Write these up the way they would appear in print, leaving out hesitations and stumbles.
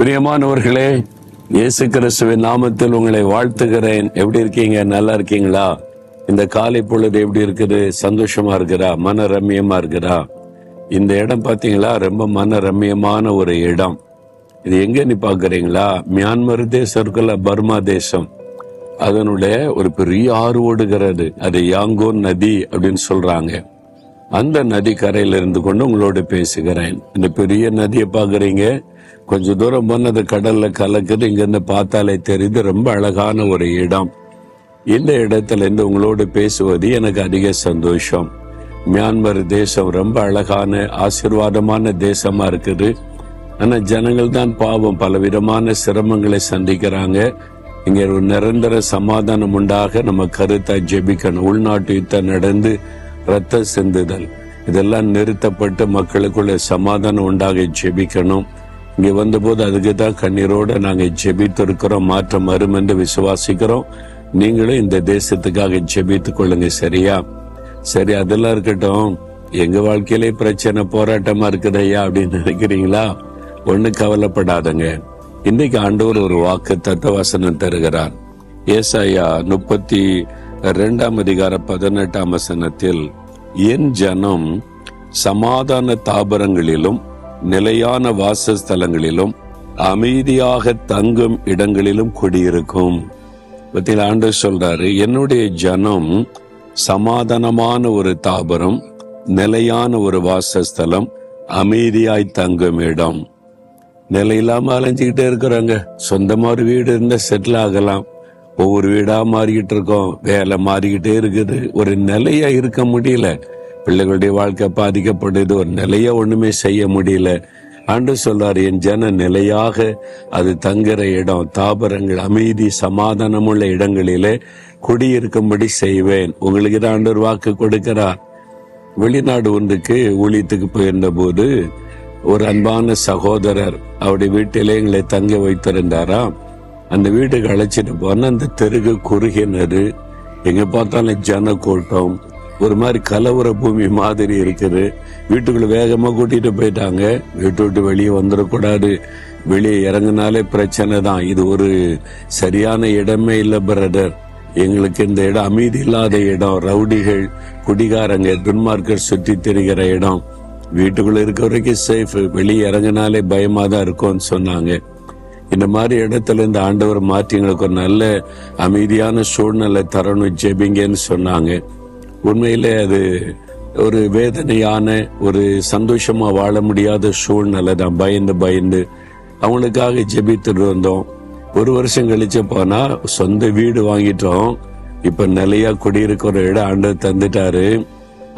பிரியமானவர்களே, இயேசு கிறிஸ்துவின் நாமத்தில் உங்களை வாழ்த்துகிறேன். எப்படி இருக்கீங்க? நல்லா இருக்கீங்களா? இந்த காலை பொழுது எப்படி இருக்குது? சந்தோஷமா இருக்கிறா? மன ரம்யமா இருக்கிறா? இந்த இடம் பாத்தீங்களா? ரொம்ப மன ரம்யமான ஒரு இடம். இது எங்க நீ பாக்குறீங்களா? மியான்மர் தேசம் இருக்குல்ல, பர்மா தேசம், அதனுடைய ஒரு பெரிய ஆறு ஓடுகிறது. அது யாங்கோன் நதி அப்படின்னு சொல்றாங்க. அந்த நதி கரையில இருந்து கொண்டு உங்களோட பேசுகிறேன். இந்த பெரிய நதியை பாக்குறீங்க, கொஞ்ச தூரம் போன அது கடல்ல கலக்குது. இங்க இருந்து பார்த்தாலே தெரியுது. ரொம்ப அழகான ஒரு இடம். இந்த இடத்துல இருந்து உங்களோடு பேசுவது எனக்கு அதிக சந்தோஷம். மியான்மர் தேசம் ரொம்ப அழகான ஆசீர்வாதமான தேசமா இருக்குது. ஆனா ஜனங்கள் தான் பாவம், பலவிதமான சிரமங்களை சந்திக்கிறாங்க. இங்க ஒரு நிரந்தர சமாதானம் உண்டாக நம்ம கருத்தா ஜெபிக்கணும். உள்நாட்டு யுத்தம் நடந்து ரத்த சிந்துதல் இதெல்லாம் நிறுத்தப்பட்டு மக்களுக்குள்ள சமாதானம் உண்டாக ஜெபிக்கணும். இங்க வந்தபோது அதுக்கு தான் கண்ணீரோட நாங்க ஜெபித்திருக்கிறோம். மாற்றம் வரும் என்று விசுவாசிக்கிறோம். நீங்களும் இந்த தேசத்துக்காக ஜெபித்துக் கொள்ளுங்க. சரியா? சரி, அதெல்லாம் இருக்கட்டும். எங்க வாழ்க்கையிலே பிரச்சனை, போராட்டமா இருக்குதையா அப்படின்னு நினைக்கிறீங்களா? ஒண்ணு கவலைப்படாதங்க. இன்னைக்கு ஆண்டவர் ஒரு வாக்கு தத்துவ வசனம் தருகிறார். ஏசாயா 32:18 என் ஜனம் சமாதான தாபரங்களிலும் நிலையான வாசஸ்தலங்களிலும் அமைதியாக தங்கும் இடங்களிலும் குடியிருக்கும். பத்தியில் ஆண்டவர் சொல்றாரு, என்னுடைய ஜனம் சமாதானமான ஒரு தாபரம், நிலையான ஒரு வாசஸ்தலம், அமைதியாய் தங்கும் இடம். நிலையில்லாம அலைஞ்சுக்கிட்டே இருக்கிறாங்க. சொந்தமா ஒரு வீடு இருந்தா செட்டில் ஆகலாம். ஒவ்வொரு வீடா மாறிக்கிட்டு இருக்கோம். வேலை மாறிக்கிட்டே இருக்குது. ஒரு நிலையா இருக்க முடியல. பிள்ளைகளுடைய வாழ்க்கை பாதிக்கப்படுது. ஒரு நிலையா ஒண்ணுமே செய்ய முடியல. ஆண்டவர் சொல்றாரு, என் ஜன நிலையாக அது தங்குற இடம், தாபரங்கள், அமைதி, சமாதானமுள்ள இடங்களிலே குடியிருக்கும்படி செய்வேன். உங்களுக்கு தான் ஆண்டவர் வாக்கு கொடுக்கிறார். வெளிநாடு ஒன்றுக்கு ஊழியத்துக்கு போயிருந்த போது ஒரு அன்பான சகோதரர் அவருடைய வீட்டிலே எங்களை தங்க வைத்திருந்தாராம். அந்த வீட்டுக்கு அழைச்சிட்டு போன அந்த தெருகு குறுகினரு, எங்க பார்த்தாலும் ஜன கூட்டம், ஒரு மாதிரி கலவர பூமி மாதிரி இருக்குது. வீட்டுக்குள்ள வேகமா கூட்டிட்டு போயிட்டாங்க. வீட்டு விட்டு வெளியே வந்துடக்கூடாது. வெளியே இறங்கினாலே பிரச்சனை தான். இது ஒரு சரியான இடமே இல்லை பிரதர். எங்களுக்கு இந்த இடம் அமைதி இல்லாத இடம், ரவுடிகள், குடிகாரங்க, துன்மார்க்கர் சுற்றி திரிகிற இடம். வீட்டுக்குள்ள இருக்க வரைக்கும் சேஃப், வெளியே இறங்கினாலே பயமா தான் இருக்கும்னு சொன்னாங்க. இந்த மாதிரி இடத்துல இந்த ஆண்டவர் மாற்றி எங்களுக்கு ஒரு நல்ல அமைதியான சூழ்நிலை தரணும், ஜெபிங்கன்னு சொன்னாங்க. உண்மையிலே அது ஒரு வேதனையான, ஒரு சந்தோஷமா வாழ முடியாத சூழ்நிலை தான். பயந்து அவங்களுக்காக ஜெபித்துட்டு வந்தோம். ஒரு வருஷம் கழிச்சு போனா சொந்த வீடு வாங்கிட்டோம். இப்ப நிலையா குடியிருக்கிற இடம் ஆண்டவர் தந்துட்டாரு.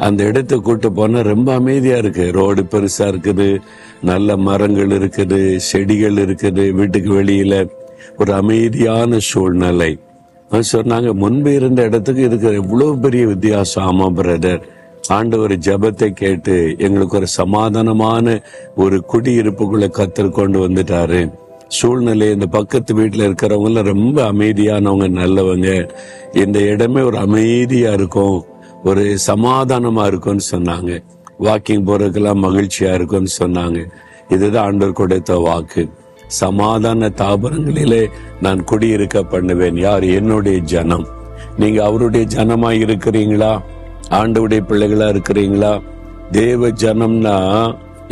அந்த இடத்தை கூட்டு போனா ரொம்ப அமைதியா இருக்கு. ரோடு பெருசா இருக்குது, நல்ல மரங்கள் இருக்குது, செடிகள் இருக்குது. வீட்டுக்கு வெளியில ஒரு அமைதியான சூழ்நிலை. சொன்னாங்க, முன்பு இருந்த இடத்துக்கு இருக்கிற எவ்வளவு பெரிய வித்தியாசம். ஆமா பிரதர், ஆண்டவர் ஜெபத்தை கேட்டு எங்களுக்கு ஒரு சமாதானமான ஒரு குடியிருப்புக்குள்ள கத்தர் கொண்டு வந்துட்டாரு. சூழ்நிலை, இந்த பக்கத்து வீட்டுல இருக்கிறவங்க ரொம்ப அமைதியானவங்க, நல்லவங்க. இந்த இடமே ஒரு அமைதியா இருக்கும், ஒரு சமாதானமா இருக்கும்னு சொன்னாங்க. வாக்கிங் போறதுக்கெல்லாம் மகிழ்ச்சியா இருக்கும்னு சொன்னாங்க. இதுதான் ஆண்டவர் கொடுத்த வாக்கு. சமாதான தாபரங்களிலே நான் குடியிருக்க பண்ணுவேன். யார்? என்னுடைய ஜனம். நீங்க அவருடைய ஜனமா இருக்கிறீங்களா? ஆண்டவருடைய பிள்ளைகளா இருக்கிறீங்களா? தேவ ஜனம்னா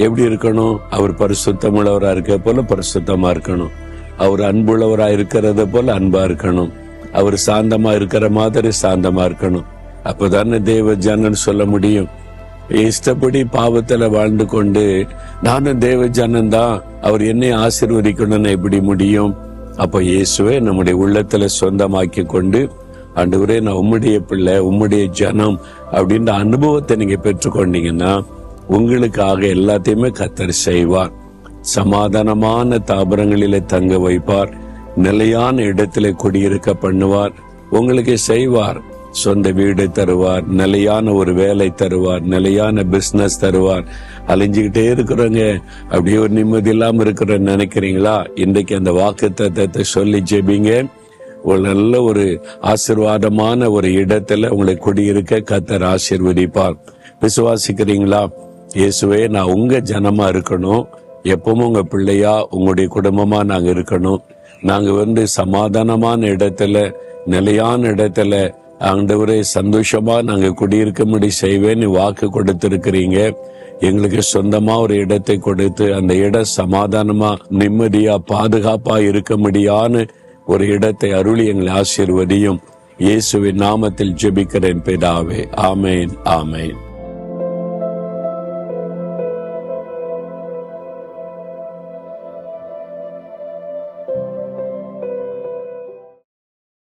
எப்படி இருக்கணும்? அவர் பரிசுத்தமுள்ளவரா இருக்க போல பரிசுத்தமா இருக்கணும். அவர் அன்புள்ளவரா இருக்கிறத போல அன்பா இருக்கணும். அவர் சாந்தமா இருக்கிற மாதிரி சாந்தமா இருக்கணும். அப்பதானே தேவ ஜனன் சொல்ல முடியும். இஷ்டப்படி பாவத்துல வாழ்ந்து கொண்டு நானும் தேவ ஜனந்தான், அவர் என்னை ஆசீர்வதிக்கணும்னு எப்படி முடியும்? அப்ப இயேசுவை நம்முடைய உள்ளத்துல சொந்தமாக்கி கொண்டு, ஆண்டவரே நான் உம்முடைய பிள்ளை, உம்முடைய ஜனம் அப்படின்ற அனுபவத்தை நீங்க பெற்றுக்கொண்டீங்கன்னா உங்களுக்காக எல்லாத்தையுமே கர்த்தர் செய்வார். சமாதானமான தாபரங்களிலே தங்க வைப்பார். நிலையான இடத்திலே குடியிருக்க பண்ணுவார். உங்களுக்கு செய்வார். சொந்த வீடு தருவார், நிலையான ஒரு வேலை தருவார், நிலையான பிசினஸ் தருவார். அலைஞ்சுக்கிட்டே இருக்கிறோங்க, அப்படியே ஒரு நிம்மதி இல்லாம இருக்கிறோன்னு நினைக்கிறீங்களா? இன்றைக்கு அந்த வாக்குத்தத்தத்தை சொல்லி ஜெபிங்க. ஒரு நல்ல ஒரு ஆசீர்வாதமான ஒரு இடத்துல உங்களை குடியிருக்க கர்த்தர் ஆசீர்வதிப்பார். விசுவாசிக்கிறீங்களா? இயேசுவே நான் உங்க ஜனமா இருக்கணும், எப்பவும் உங்க பிள்ளையா உங்களுடைய குடும்பமா நாங்க இருக்கணும். நாங்க சமாதானமான இடத்துல, நிலையான இடத்துல ஆண்டவரே சந்தோஷமா நாங்க குடியிருக்கும்படி செய்வேன்னு வாக்கு கொடுத்திருக்கிறீங்க. எங்களுக்கு சொந்தமா ஒரு இடத்தை கொடுத்து அந்த இடம் சமாதானமா நிம்மதியா பாதுகாப்பா இருக்கும்படியான ஒரு இடத்தை அருளி எங்களை ஆசீர்வதியும். இயேசுவின் நாமத்தில் ஜெபிக்கிறேன் பிதாவே. ஆமேன், ஆமேன்.